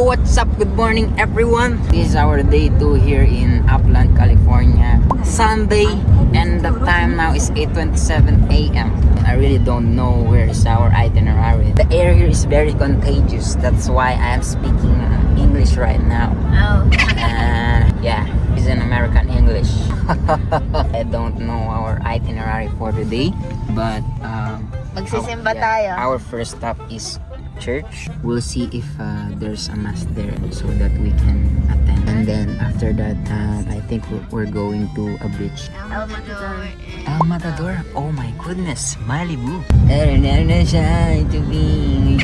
what's up? Good morning, everyone. This is our day 2 here in Upland, California. Sunday, and the time now is 8:27 a.m. I really don't know where is our itinerary. The air here is very contagious. That's why I am speaking English right now. Oh. And yeah, it's in American English. I don't know our itinerary for today, but Magsisimba tayo. our first stop is church. We'll see if there's a mass there so that we can attend. And then after that, I think we're going to a beach. El Matador. El Matador? Oh my goodness, Malibu. To be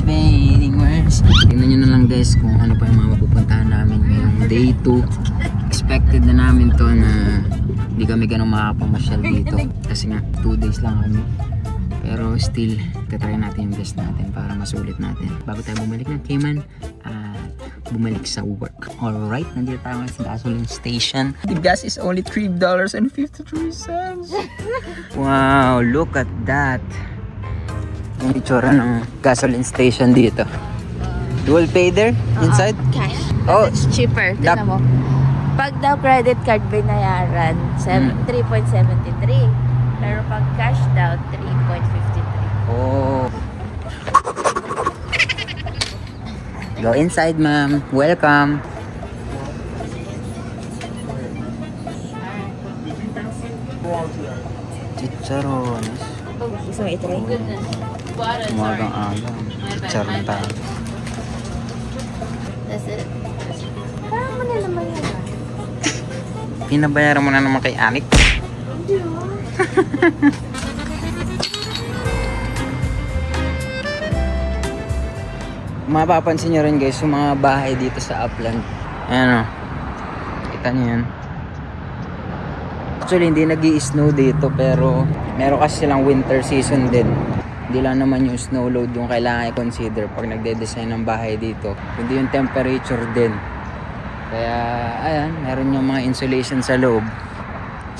fading words. Tingnan nyo na lang guys kung ano pa yung mga mapupuntahan namin ngayong day 2. Expected na namin to na hindi kami ganun makakapamasyal dito. Kasi nga 2 days lang kami. Pero still, tatry natin yung best natin para masulit natin. Bago tayo bumalik ng Cayman, bumalik sa work. Alright, nandito tayo sa gasoline station. The gas is only $3.53. Wow, look at that. Yung itsura ng gasoline station dito. You will pay there? Inside? Cash. Oh, It's cheaper. Tignan mo. Pag daw credit card binayaran, 3.73. Pero pag cash daw, 3.53. Oh. Go inside, ma'am. Welcome. Chicharones. Gusto mo itry? Umagang agaw. Chicharon tayo. That's it. Parang mo na naman yan. Pinabayaran mo na naman kay Anik. Hindi Mapapansin nyo rin guys yung mga bahay dito sa Upland. Ayan o. Kita nyo yan. Actually hindi nag-i-snow dito pero meron kasi silang winter season din. Hindi lang naman yung snow load yung kailangan i-consider pag nagde-design ng bahay dito. Hindi yung temperature din. Kaya ayan, meron yung mga insulation sa loob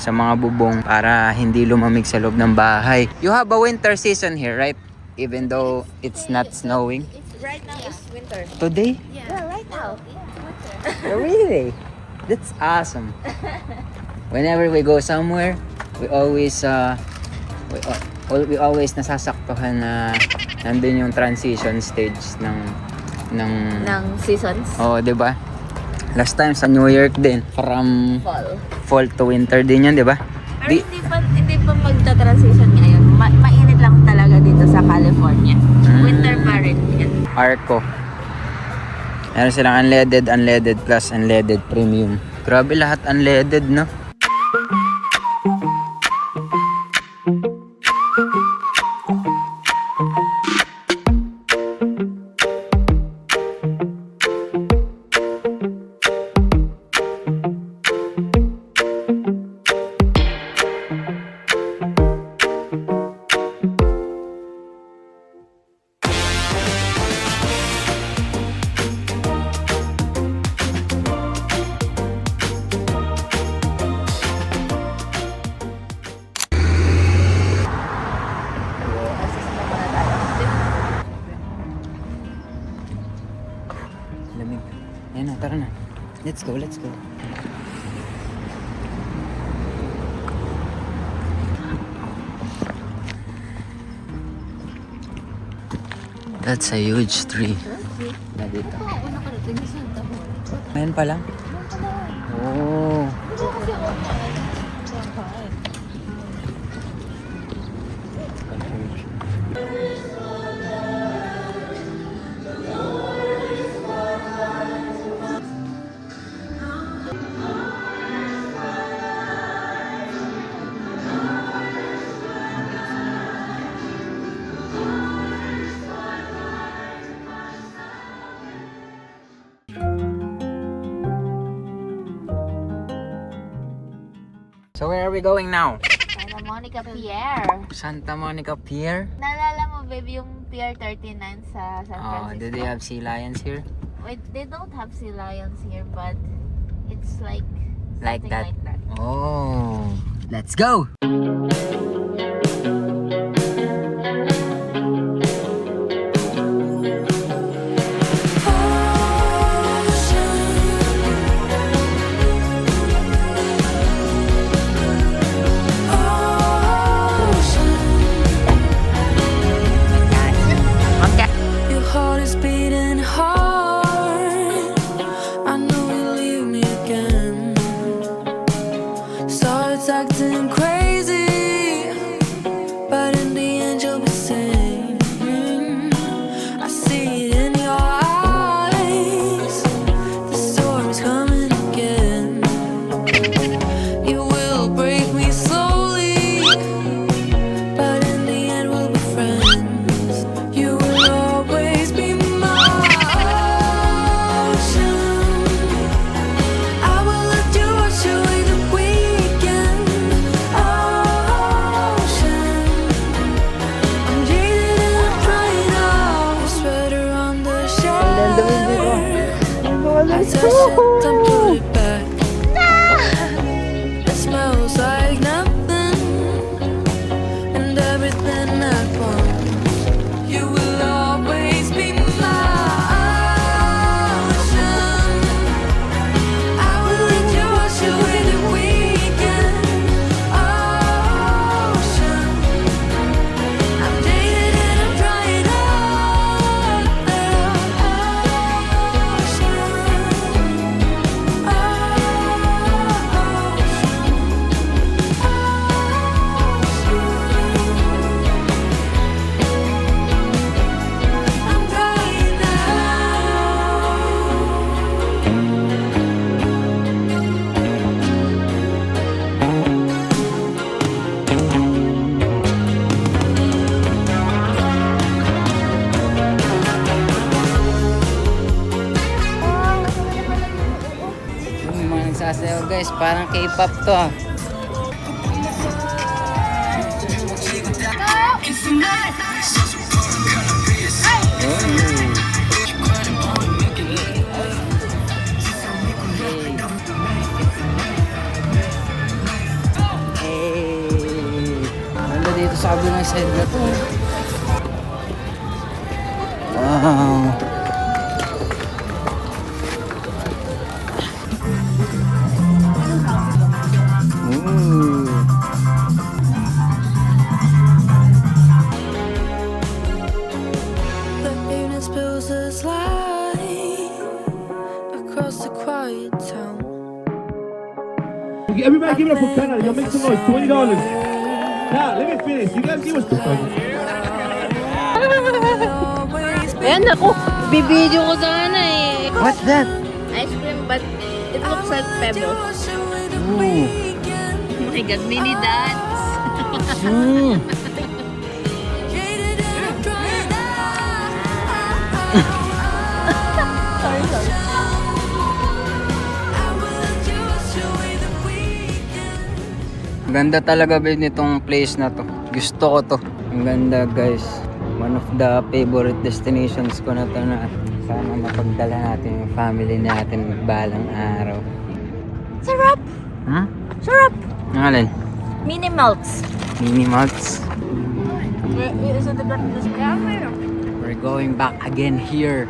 sa mga bubong para hindi lumamig sa loob ng bahay. You have a winter season here, right? Even though it's not snowing. Right now is winter. Today? Yeah, right now. Winter. Oh, really? That's awesome. Whenever we go somewhere, we always nasasaktuhan na nandun yung transition stage ng seasons. oh, 'di ba? Last time sa New York din, from fall to winter din 'yun, 'di ba? Pero hindi pa magta-transition ngayon. Mainit lang talaga dito sa California. Winter pa rin yan. Arco. Meron silang unleaded plus unleaded premium. Grabe lahat unleaded, no? Lamig. Ayan na, tara na. Let's go. That's a huge tree. Na dito. Ayan pa lang? Oh. So where are we going now? Santa Monica Pier. Santa Monica Pier? Naalala mo, babe, yung Pier 39 sa San Francisco? Oh, do they have sea lions here? Wait, they don't have sea lions here, but it's like Like something that? like that. Oh, let's go! except I'm put it back. It smells like nothing and everything at once. You will always be my ocean. I will let you wash away the weekend. Ocean, I'm dated and I'm trying out. I'm trying Yung mga nagsasayaw guys, parang K-pop to ah. Ganda dito sa kabilang side na to. Wow. Ooh. The evening spills its light across the quiet town. Everybody give it up for Canada. Y'all make some noise. $20. Now, let me finish. You guys give us Ayan ako, bibidyo ko sana eh. What's that? Ice cream but it looks like pebbles. Ooh. Oh my god, mini dots. Mm. Ganda talaga ba nitong place na to. Gusto ko to. Ang ganda guys. One of the favorite destinations ko na to na sana mapagdala natin yung family natin balang araw. Sarap! Huh? Sarap! Ang alin? Mini melts. Mini Malts. Camera. We're going back again here.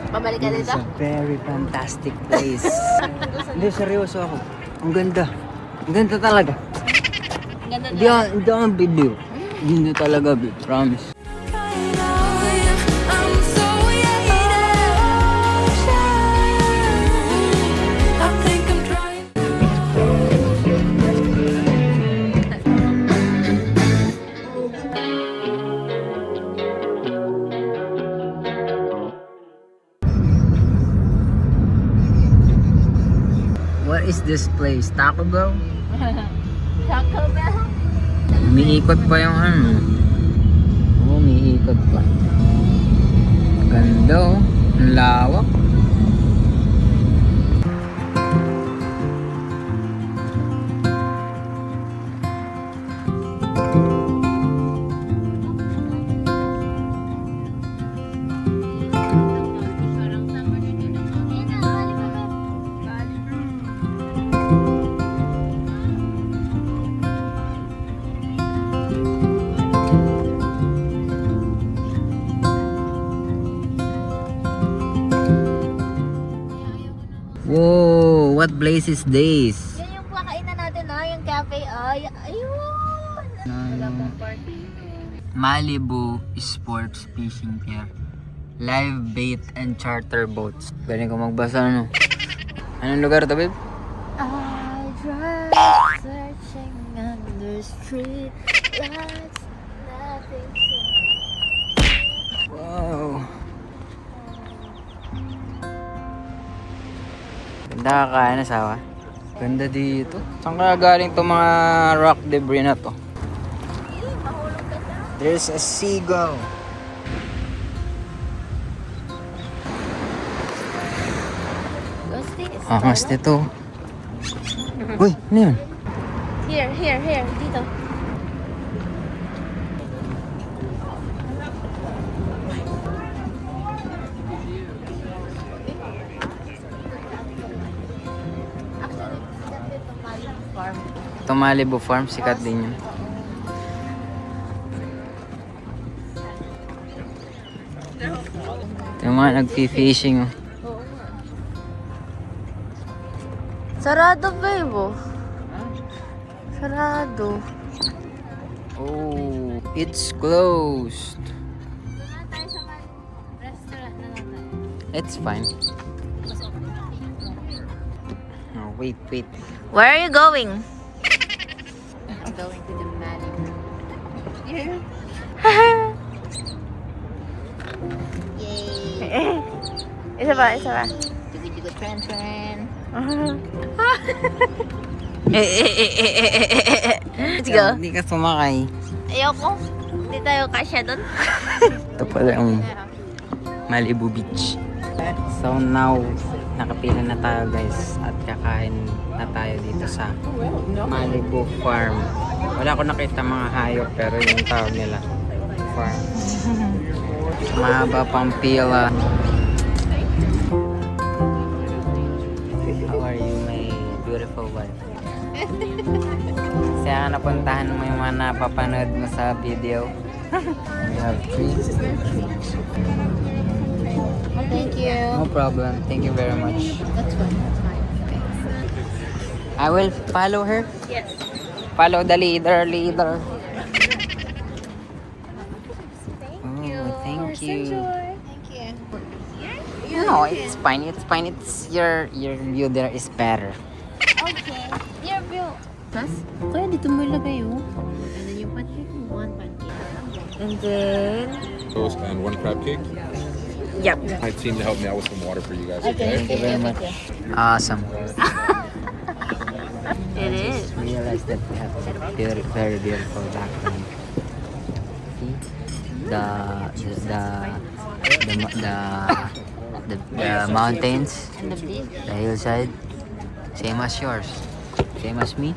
Pabalik ka It's dito? a very fantastic place. Hindi, seryoso ako. Ang ganda. Ang ganda talaga. Ang ganda Hindi ako bibig. Hindi talaga bibig. Promise. I'm so I think I'm trying. What is this place? Taco Bell? Taco Bell? Umiikot pa yung ano. Oo, umiikot pa. Ganda oh. Ang lawak. Whoa, what place is this? Yan yung kakainan natin yung cafe. Ayun! Wala pang party. Malibu Sports Fishing Pier. Live bait and charter boats. Galing ko magbasa ano. Anong lugar to, babe? I drive searching under street lights. Nothing Wow. Ganda ka kaya nasawa. Ganda dito. Saan kaya galing itong mga rock debris na to? mahulog ka na. There's a seagull. What's this? Angas nito. Uy, ano yun? Here. Dito. Sa Malibu Farm, sikat din yun. Yung mga nagpi-fishing. Oh. Sarado, babe. Oh. Sarado. Oh, it's closed. It's fine. Oh, wait. Where are you going? I'm going to the Malibu. Yay! Isa ba? Jugo tren. Let's go. Hindi ka sumakay. Ayoko. Hindi tayo kasya doon. Ito pala yung Malibu Beach. So now, nakapila na tayo guys at kakain na tayo dito sa Malibu Farm. Wala ko nakita mga hayop pero yung tawag nila farm. Mahaba pang pila. How are you, my beautiful wife? Kaya ka napuntahan mo yung mga napapanood mo sa video. You have treats. Thank you. No problem. Thank you very much. That's fine. I will follow her. Yes. Follow the leader. Thank you. Thank you. No, it's fine. It's your view there is better. Okay. Your view. Tapos, kaya dito mo ilagay oh. And then yung pancake, one pancake. And then... Toast and one crab cake. Yep. My team to help me out with some water for you guys. Okay. Thank you very much. Awesome. It is. Just realized that we have a very beautiful background. See the mountains, And the beach. the hillside, same as yours, same as me.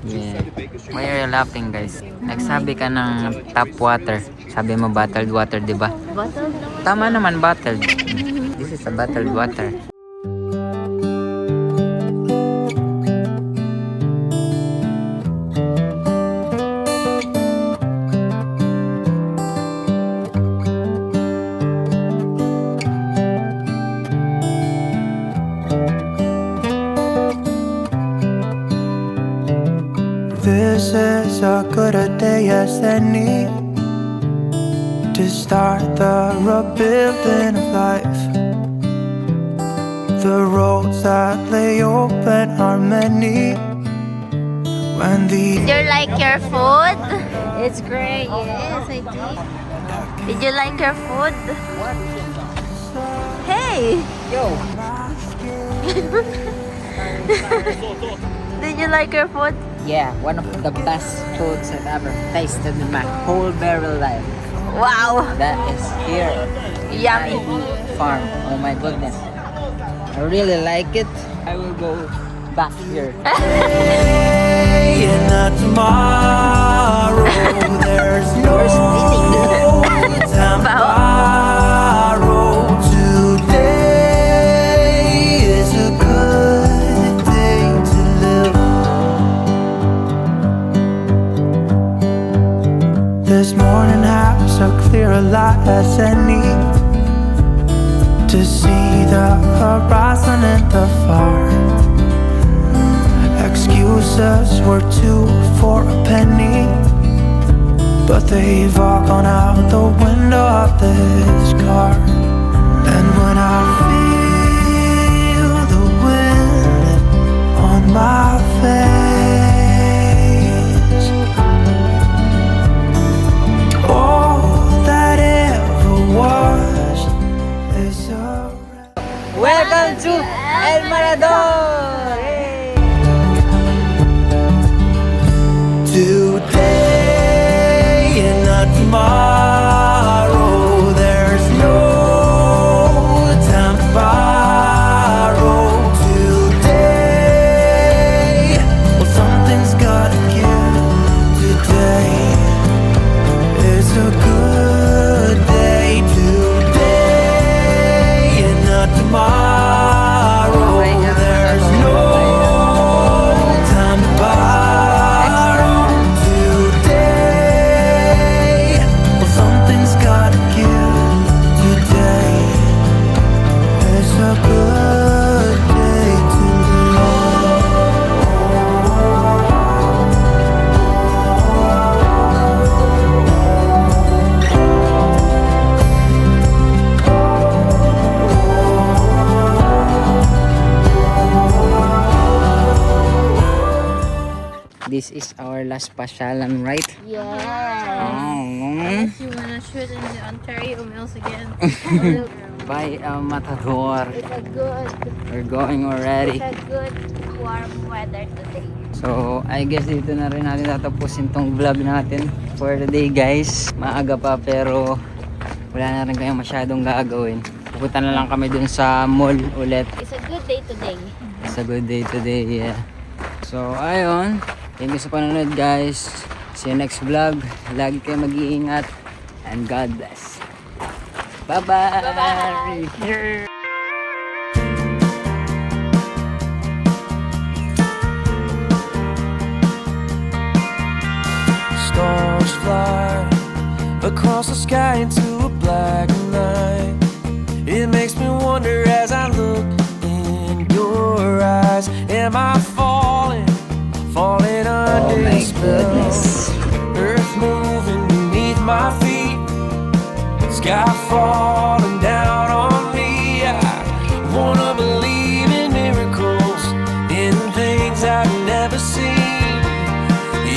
Yeah. Why are you laughing, guys? Nagsabi ka ng tap water. Sabi mo bottled water, di ba? Bottle? Tama naman, bottled. This is a bottled water. This is as good a day as any to start the rebuilding of life. The roads that lay open are many. When the Did you like your food? It's great. Yes, I did. Did you like your food? Hey! Yo! Did you like your food? Yeah, one of the best foods I've ever tasted in my whole barrel life. Wow! That is here. Yummy. Malibu Farm. Oh my goodness. I really like it. I will go back here. day and not tomorrow, there's no time to borrow. Today is a good day to live. This morning has a clear light as any to see the horizon and the far. Excuses were 2 for a penny, but they've all gone out the window of this car. And when I feel the wind on my face, all that ever was is a Welcome to El Mirador! today and not tomorrow. There's no time to borrow. Today will this is our last pasyalan, right? Yes. Oh. Unless you wanna shoot in the Ontario Mills again. Bye, Matador. It's a good, We're going already. it's a good warm weather today. So, I guess dito na rin natin tatapusin tong vlog natin for the day, guys. Maaga pa pero wala na rin kayong masyadong gagawin. Pupunta na lang kami dun sa mall ulit. It's a good day today. It's a good day today, yeah. So, ayun. Thank you sa panonood, guys. See you next vlog. Lagi kayo mag-iingat. And God bless. Bye-bye! Bye-bye! Stars fly across the sky into a black night. It makes me wonder as I look in your eyes. Am I falling under Oh my your spell? goodness. Earth moving beneath my feet, sky falling down on me. I wanna believe in miracles, in things I've never seen.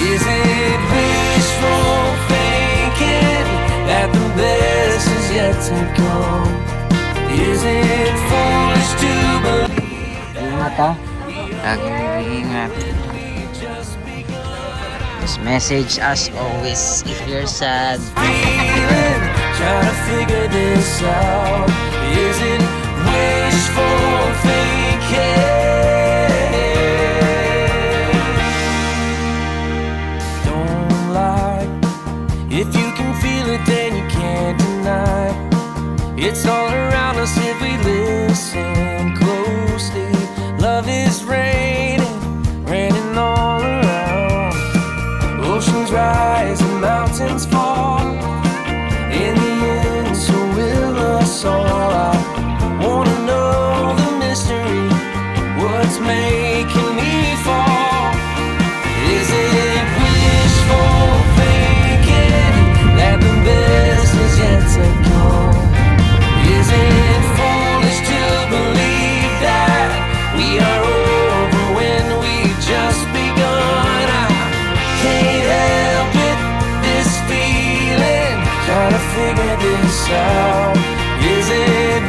Is it wishful thinking that the best is yet to come? Is it foolish to believe Ingat ha. Lagi mag-iingat. Just message us always if you're sad. feeling? Trying to figure this out. Is it wishful thinking? Don't lie. If you can feel it, then you can't deny. It's all around us if we listen closely. Love is raining, raining all around. Oceans rise and mountains fall. In the end, so will us all. I wanna know the mystery. What's making me fall? Is it wishful thinking that the best is yet to come? Is it foolish to believe that we are over when we've just begun? I can't help it, this feeling, trying to figure this out. Is it